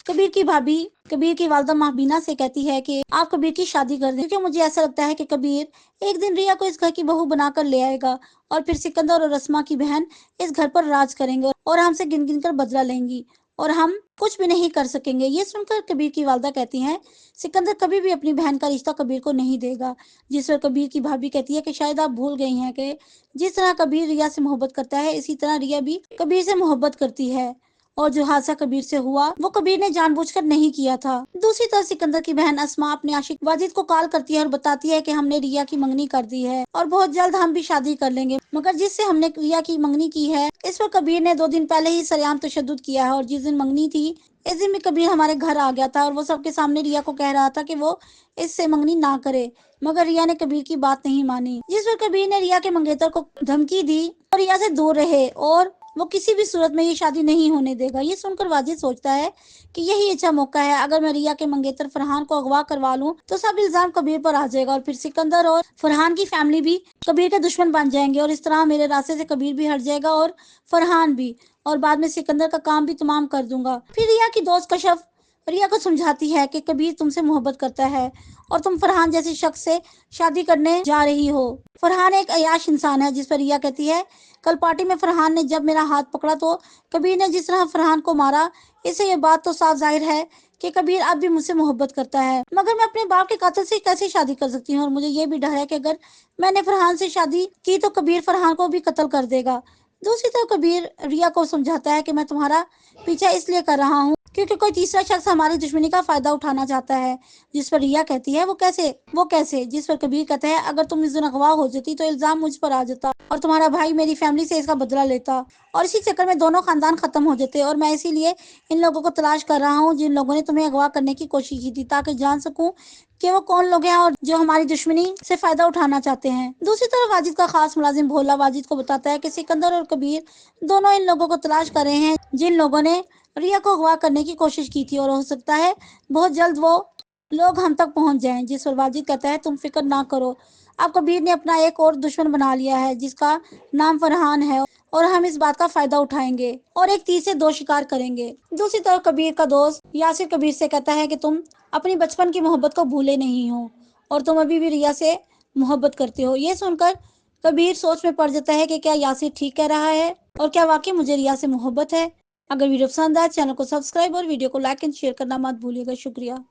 कबीर की भाभी कबीर की वालदा महबीना से कहती है कि आप कबीर की शादी कर दें, क्योंकि मुझे ऐसा लगता है कि कबीर एक दिन रिया को इस घर की बहू बनाकर ले आएगा और फिर सिकंदर और रस्मा की बहन इस घर पर राज करेंगे और हमसे गिन गिन कर बदला लेंगी और हम कुछ भी नहीं कर सकेंगे। ये सुनकर कबीर की वालदा कहती हैं, सिकंदर कभी भी अपनी बहन का रिश्ता कबीर को नहीं देगा। जिस पर कबीर की भाभी कहती है कि शायद आप भूल गई हैं कि जिस तरह कबीर रिया से मोहब्बत करता है, इसी तरह रिया भी कबीर से मोहब्बत करती है और जो हादसा कबीर से हुआ वो कबीर ने जानबूझकर नहीं किया था। दूसरी तरफ सिकंदर की बहन अस्मा अपने आशिक वाजिद को कॉल करती है और बताती है कि हमने रिया की मंगनी कर दी है और बहुत जल्द हम भी शादी कर लेंगे, मगर जिससे हमने रिया की मंगनी की है इस पर कबीर ने 2 दिन पहले ही सरेआम तशद्दुद किया है और जिस दिन मंगनी थी इस दिन भी कबीर हमारे घर आ गया था और वो सबके सामने रिया को कह रहा था कि वो इससे मंगनी ना करे, मगर रिया ने कबीर की बात नहीं मानी। जिस पर कबीर ने रिया के मंगेतर को धमकी दी और रिया से दूर रहे और वो किसी भी सूरत में ये शादी नहीं होने देगा। ये सुनकर वाजिद सोचता है कि यही अच्छा मौका है, अगर मैं रिया के मंगेतर फरहान को अगवा करवा लूं तो सब इल्जाम कबीर पर आ जाएगा और फिर सिकंदर और फरहान की फैमिली भी कबीर के दुश्मन बन जाएंगे और इस तरह मेरे रास्ते से कबीर भी हट जाएगा और फरहान भी, और बाद में सिकंदर का काम भी तमाम कर दूंगा। फिर रिया की दोस्त कशफ रिया को समझाती है कि कबीर तुमसे मोहब्बत करता है और तुम फरहान जैसे शख्स से शादी करने जा रही हो। फरहान एक अयाश इंसान है। जिस पर रिया कहती है, कल पार्टी में फरहान ने जब मेरा हाथ पकड़ा तो कबीर ने जिस तरह फरहान को मारा, इससे ये बात तो साफ जाहिर है कि कबीर अब भी मुझसे मोहब्बत करता है, मगर मैं अपने बाप के कातिल से कैसे शादी कर सकती हूँ और मुझे ये भी डर है कि अगर मैंने फरहान से शादी की तो कबीर फरहान को भी कत्ल कर देगा। दूसरी तरफ कबीर रिया को समझाता है कि मैं तुम्हारा पीछा इसलिए कर रहा हूँ क्योंकि कोई तीसरा शख्स हमारी दुश्मनी का फायदा उठाना चाहता है। जिस पर रिया कहती है, वो कैसे? जिस पर कबीर कहता है, अगर तुम इस दिन अगवा हो जाती तो इल्जाम मुझ पर आ जाता और तुम्हारा भाई मेरी फैमिली से इसका बदला लेता और इसी चक्कर में दोनों खानदान खत्म हो जाते और मैं इसीलिए इन लोगों को तलाश कर रहा हूँ जिन लोगों ने तुम्हें अगवा करने की कोशिश की थी, ताकि जान सकूं कि वो कौन लोग हैं और जो हमारी दुश्मनी से फायदा उठाना चाहते हैं। दूसरी तरफ वाजिद का खास मुलाजिम भोला वाजिद को बताता है कि सिकंदर और कबीर दोनों इन लोगों को तलाश कर रहे हैं जिन लोगों ने रिया को अगवा करने की कोशिश की थी और हो सकता है बहुत जल्द वो लोग हम तक पहुंच जाएं। जिस पर वाजिद कहता है, तुम फिक्र ना करो, अब कबीर ने अपना एक और दुश्मन बना लिया है जिसका नाम फरहान है और हम इस बात का फायदा उठाएंगे और एक तीर से 2 शिकार करेंगे। दूसरी तरफ कबीर का दोस्त यासिर कबीर से कहता है कि तुम अपनी बचपन की मोहब्बत को भूले नहीं हो और तुम अभी भी रिया से मोहब्बत करते हो। ये सुनकर कबीर सोच में पड़ जाता है कि क्या यासिर ठीक कह रहा है और क्या वाकई मुझे रिया से मोहब्बत है। अगर वीडियो पसंद आए चैनल को सब्सक्राइब और वीडियो को लाइक एंड शेयर करना मत भूलिएगा। शुक्रिया।